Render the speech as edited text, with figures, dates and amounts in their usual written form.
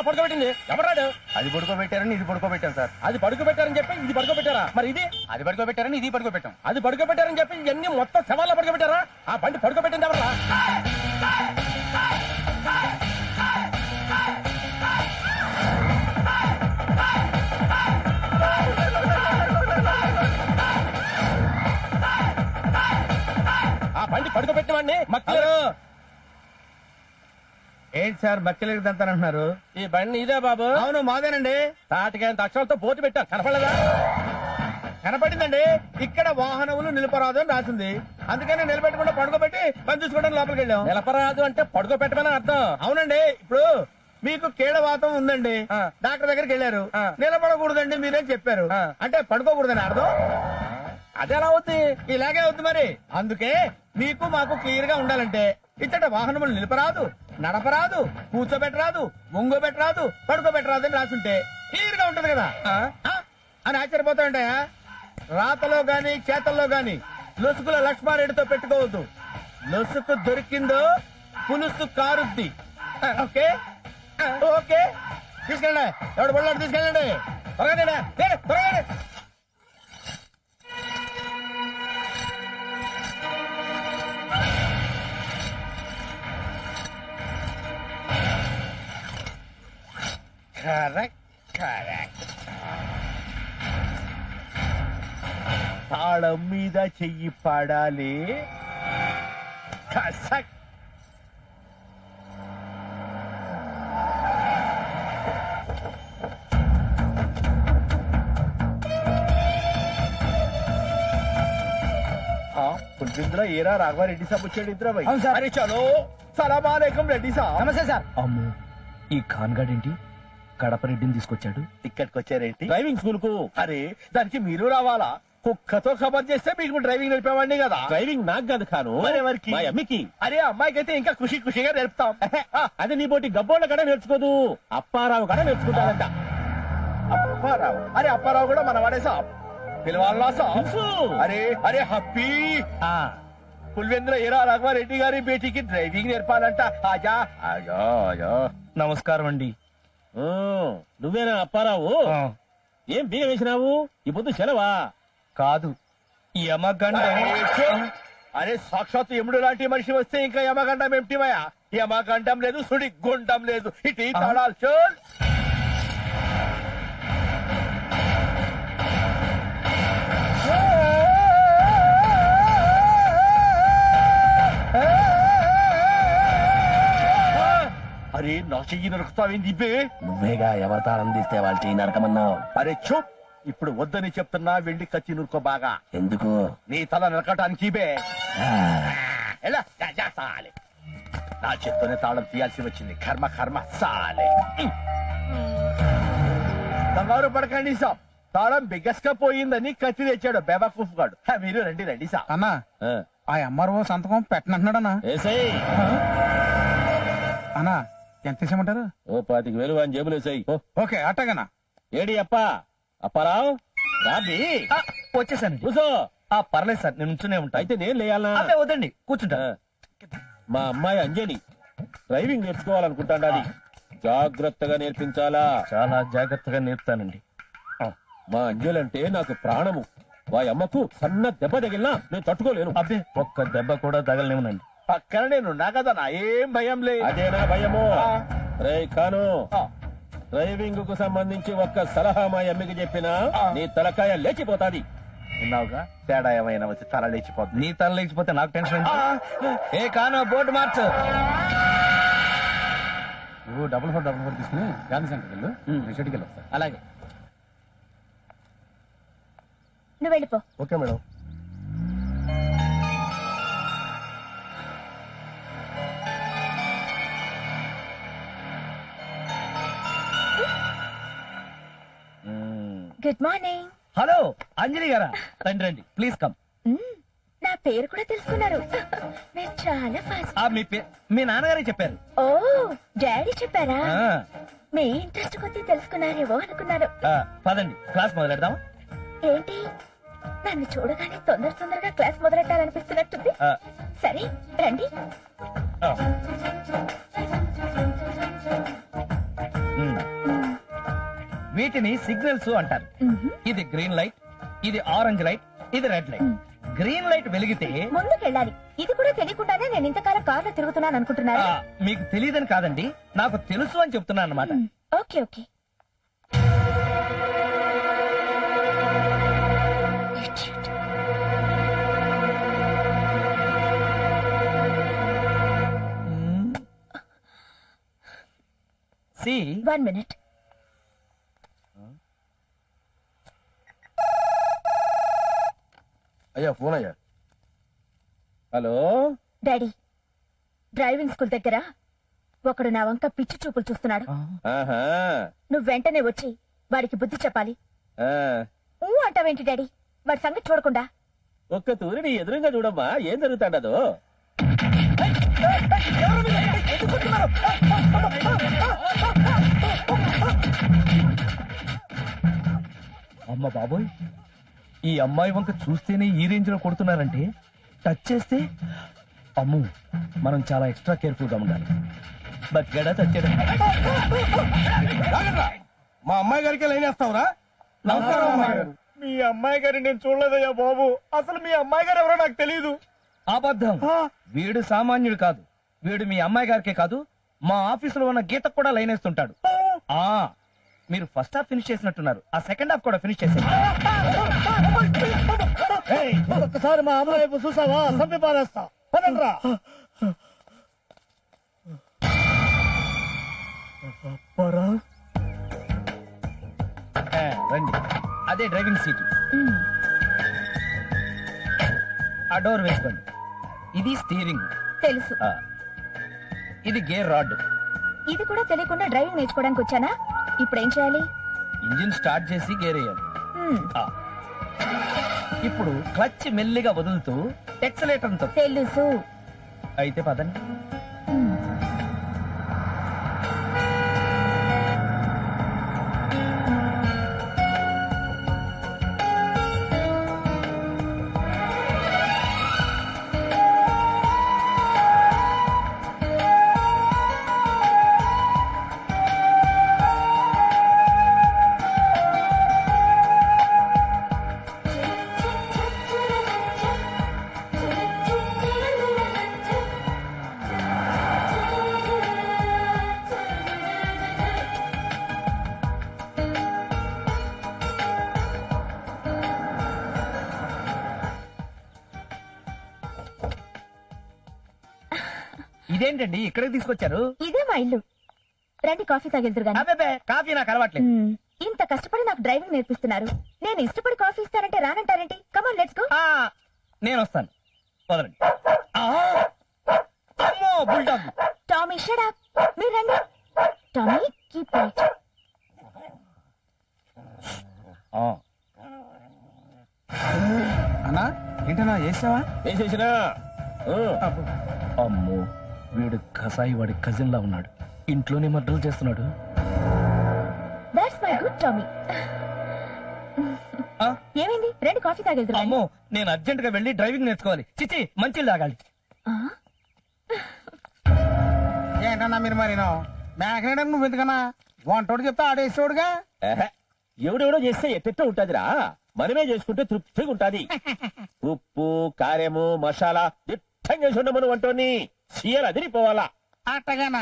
ఎలా పడుకోబెట్టింది? ఎవరాడు? అది పడుకోబెట్టారని ఇది పడుకోబెట్టాం సార్. అది పడుకోబెట్టారని చెప్పి ఇది పడుకోబెట్టారా? మరి ఇది అది పడుకోబెట్టారని ఇది పడుకోబెట్టాం. అది పడుకోబెట్టారని చెప్పి ఇవన్నీ మొత్తం శవాల్లో పడుకోబెట్టారా? ఆ బండి పడుకోబెట్టింది ఎవరా? ఆ బండి పడుకోబెట్టిన వాడిని మక్కలు. ఏంటి సార్ బక్కెలకి దంతానంటున్నారు? ఈ బండి ఇదే బాబు? అవును మాదేనండి. తాటికైనంత అక్షరాలతో బోర్డు పెట్టారు, కనపడలేదా? కనపడిందండి. ఇక్కడ వాహనములు నిలపరాదు అని రాసింది. అందుకని నిలబెట్టకుండా పడుకోబెట్టి పని చూసుకోవడం లోపలికి వెళ్ళాం. నిలపరాదు అంటే పడుకోబెట్టమని అర్థం. అవునండి. ఇప్పుడు మీకు కీడవాతం ఉందండి, డాక్టర్ దగ్గరికి వెళ్ళారు. నిలబడకూడదండి మీరేం చెప్పారు, అంటే పడుకోకూడదని అర్థం. అది ఎలా అవుతుంది? ఇలాగే అవుతుంది మరి. అందుకే మీకు మాకు క్లియర్ గా ఉండాలంటే ఇచ్చట వాహనములు నిలపరాదు, నడపరాదు, కూర్చోబెట్టరాదు, ఒంగోబెట్టరాదు, పడుకోబెట్టరాదు అని రాసుంటే క్లియర్ గా ఉంటది కదా అని ఆశ్చర్యపోతా ఉంటాయా? రాతలో గాని చేతల్లో గాని లొసుకుల లక్ష్మారెడ్డితో పెట్టుకోవద్దు. లొసుకు దొరికిందో పులుసు కారుద్ది. ఓకే ఓకే, తీసుకెళ్ళండి. ఎవడు బొల్లాడు తీసుకెళ్ళండి. త్వరగా త్వరగా. తాళం మీద చెయ్యి పడాలి. కసక్. పులిసింద్ర ఏరా రాఘవారెడ్డి సాబ్ వచ్చాడు. ఇద్దరు అరే చలో సలాం అలైకుం రెడ్డి సాబ్. నమస్తే సార్. అమ్మో, ఈ ఖాన్గాడ్ ఏంటి కడప రెడ్డిని తీసుకొచ్చాడు? ఇక్కడికి వచ్చారేంటి? డ్రైవింగ్ స్కూల్ కు. అరే దానికి మీరు రావాలా? కుక్కతో ఖబర్ చేస్తే మీకు డ్రైవింగ్ నేర్పేవాడిని కదా. డ్రైవింగ్ నాకు కాదు ఖాను, మరెవరికి? మా అమ్మికి. అరే అమ్మాయికి అయితే ఇంకా ఖుషిగా నేర్పుతాం. అది నీ పోటీ గబ్బోళ్ళ కడ నేర్చుకోదు, అప్పారావు కడ నేర్చుకుంటాడంట. అప్పారావు? అరే అప్పారావు కూడా మన వాడే సాబ్. పిలవాలా సాబ్? తెలుసు. అరే అరే హప్పీ, పుల్వేంద్ర ఏరా రాఘవారెడ్డి గారి బేటీకి డ్రైవింగ్ నేర్పాలంట. ఆజా ఆజా ఆజా. నమస్కారం అండి. నువ్వేనా అప్పారావు? ఏం బీగ వేసినావు? ఈ పొద్దు సెలవా? కాదు, యమగండ. అరే సాక్షాత్ యముడు లాంటి మనిషి వస్తే ఇంకా యమగండం ఏమిటివయా? యమగండం లేదు, సుడి గుండం లేదు. ఇటు తాళాలు చోల్. అరే నా చెయ్యి నరుకుతావేంది బే? నువ్వేగా ఎవరి తాళం తీస్తే వాళ్ళ చెయ్యి నరకమన్నావు. అరే చూప్, ఇప్పుడు వద్దని చెప్తున్నా. వెళ్ళి కత్తి నురుకో బాగా. ఎందుకు? నీ తల నరకటానికి బే. ఎలా సాలే, నా చేత్తోనే తాళం తీయాల్సి వచ్చింది. కర్మ కర్మ సాలే. కంగారు పడకండి సాబ్, తాళం బిగ్గస్గా పోయిందని కత్తి తెచ్చాడు బేబాకూఫ్ గాడు. మీరు రండి రండి సాబ్. అన్నా, ఆ ఎంఆర్ఓ సంతకం పెట్టనంటున్నాడన్నా. అన్నా ఎంత ఇచ్చామంటారు? ఓ 25,000 అని జేబులు వేసాయి. ఓకే అట్టగనా. ఏడి అప్పా? అప్పారావు రాబి. వచ్చేసాను. కూసో. పర్లేదు సార్, నేను ఉంచునే ఉంటా. అయితే నేను లేయాలనా? అబ్బే వద్దండి, కూర్చుంటా. మా అమ్మాయి అంజని డ్రైవింగ్ నేర్చుకోవాలనుకుంటాండి. అది జాగ్రత్తగా నేర్పించాలా? చాలా జాగ్రత్తగా నేర్పుతానండి. మా అంజలంటే నాకు ప్రాణము. వారి అమ్మకు సన్న దెబ్బ తగిలినా నేను తట్టుకోలేను. అబ్బే ఒక్క దెబ్బ కూడా తగలనివ్వనండి. పక్కన నేనున్నా కదా, నా ఏం భయం లేదు. అదేనా భయము? రే ఖాను, డ్రైవింగ్ కు సంబంధించి ఒక్క సలహా మా అమ్మకి చెప్పినా నీ తలకాయ లేచిపోతాది. విన్నావుగా, తేడా ఏమైనా వచ్చి తల లేచిపోతుంది. నీ తల లేకపోతే నాకు టెన్షన్. ఏ కాను, బోర్డు మార్చు. నువ్వు డబుల్ ఫోర్ తీసుకుని గాంధీ సెంటర్కి వెళ్ళు, షెడ్కి వెళ్ళి వస్తా. అలాగే. నువ్వు వెళ్ళిపో. Okay madam. Good morning. Hello Anjali గారా, రండి రండి, ప్లీజ్ కమ్. నా పేరు కూడా తెలుసుకున్నారు. మీరు చాలా ఫాస్ట్. మీ నాన్నగారే చెప్పారు. ఓ డాడీ చెప్పారా? ఆ, మీ ఇంట్రెస్ట్ కొద్దీ తెలుసుకున్నారేవో అనుకున్నారు. పదండి క్లాస్ మొదలెడదాం. ఏంటి, నన్ను చూడగానే తొందరగా క్లాస్ మొదలెట్టాలనిపిస్తున్నట్టుంది. సరే రండి. వీటిని సిగ్నల్స్ అంటారు. ఇది గ్రీన్ లైట్, ఇది ఆరెంజ్ లైట్, ఇది రెడ్ లైట్. గ్రీన్ లైట్ వెలిగితే ముందుకెళ్ళాలి. ఇది కూడా తెలియకుండానే నేను ఇంతకాలం కార్లో తిరుగుతున్నాను అనుకుంటున్నారా? మీకు తెలియదని కాదండి, నాకు తెలుసు అని చెప్తున్నాను అన్నమాట. Okay okay. See 1 minute. అయ్యా ఫోన్ అయ్యా. హలో డాడీ, డ్రైవింగ్ స్కూల్ దగ్గర ఒకడు నా వంక పిచ్చి చూపులు చూస్తున్నాడు. ఆహా నువ్వు వెంటనే వచ్చి వాడికి బుద్ధి చెప్పాలి. ఆ, అంటావేంటి డాడీ? వాడి సంగతి చూడకుండా. ఒక్క తూరి నీ ఎదురుగా చూడమ్మా, ఏం జరుగుతాడదో. అమ్మ బాబోయ్, ఈ అమ్మాయి వంక చూస్తేనే ఈ రేంజ్ లో కొడుతున్నారంటే టచ్ చేస్తే అమ్ము, మనం చాలా ఎక్స్ట్రా కేర్ఫుల్ గా ఉండాలి. బగ్గడా చచ్చాడు. మా అమ్మాయి గారికి లైన్ వేస్తావురా? నమస్కారం అమ్మాయి గారు. మీ అమ్మాయి గారిని నేను చూడలేదయ్యా బాబు. అసలు మీ అమ్మాయి గారు ఎవరో నాకు తెలియదు. అబద్ధం. వీడు సామాన్యుడు కాదు. వీడు మీ అమ్మాయి గారికే కాదు, మా ఆఫీసులో ఉన్న గీతకు కూడా లైన్ వేస్తుంటాడు. ఆ మీరు ఫస్ట్ హాఫ్ ఫినిష్ చేసినట్టున్నారు, ఆ సెకండ్ హాఫ్ కూడా ఫినిష్ చేసేయండి. ఒక్కసారి మా అమ్మాయి వైపు చూసావా? సంపి పారేస్తా. పదండ్రా. రండి, అదే డ్రైవింగ్ సీట్. ఆ డోర్ వేసుకోండి. ఇది స్టీరింగ్. తెలుసు. ఇది గేర్ రాడ్. ఇది కూడా తెలియకుండా డ్రైవింగ్ నేర్చుకోవడానికి వచ్చానా? ఇప్పుడు ఏం చేయాలి? ఇంజిన్ స్టార్ట్ చేసి గేర్ వేయాలి. మ్మ్. ఇప్పుడు క్లచ్ మెల్లిగా వదులుతూ ఎక్సలేటర్ తో. తెలుసు. అయితే పదండి. మ్మ్. ఇదేంటండి ఇక్కడికి తీసుకొచ్చారు? ఇదే మా ఇల్లు. రండి కాఫీ తాగెళ్తురు గాని. అబ్బే, కాఫీ నాకు అలవాట్లేదు. ఇంత కష్టపడి నాకు డ్రైవింగ్ నేర్పిస్తున్నారు. నేను ఇష్టపడి కాఫీ ఇస్తానంటే రానంటారేంటి? Come on let's go. నేను వస్తాను, వదలండి. అమ్మో, బుల్డాగ్. Tommy shut up. మీరు రండి. Tommy keep right. అన్నా ఏంటన్నా చేసావా? వేసేసినా. అమ్మో, వీడు కసాయి వాడి కజిన్ లా ఉన్నాడు. ఇంట్లోనే మర్డర్లు చేస్తున్నాడు. That's my good Tommy. ఏమైంది? రండి కాఫీ తాగెళ్తురు గాని. అమ్మో, నేను అర్జెంట్ గా వెళ్ళి డ్రైవింగ్ నేర్చుకోవాలి. చిచి, మంచి తాగాలి. ఏంటన్నా మీరు మరి మేకనేయడం నువ్వు ఎందుకన్నా? వంటోడు చెప్తే ఆడేసేవాడుగా. ఏహే, ఎవడెవడో చేస్తే ఎట్టెట్టో ఉంటదిరా, మనమే చేసుకుంటే తృప్తిగా ఉంటది. ఉప్పు కారము మసాలా దిట్టంగా చేసి ఉండమను వంటోని సీయలు అదిరిపోవాలా. అట్టగానా?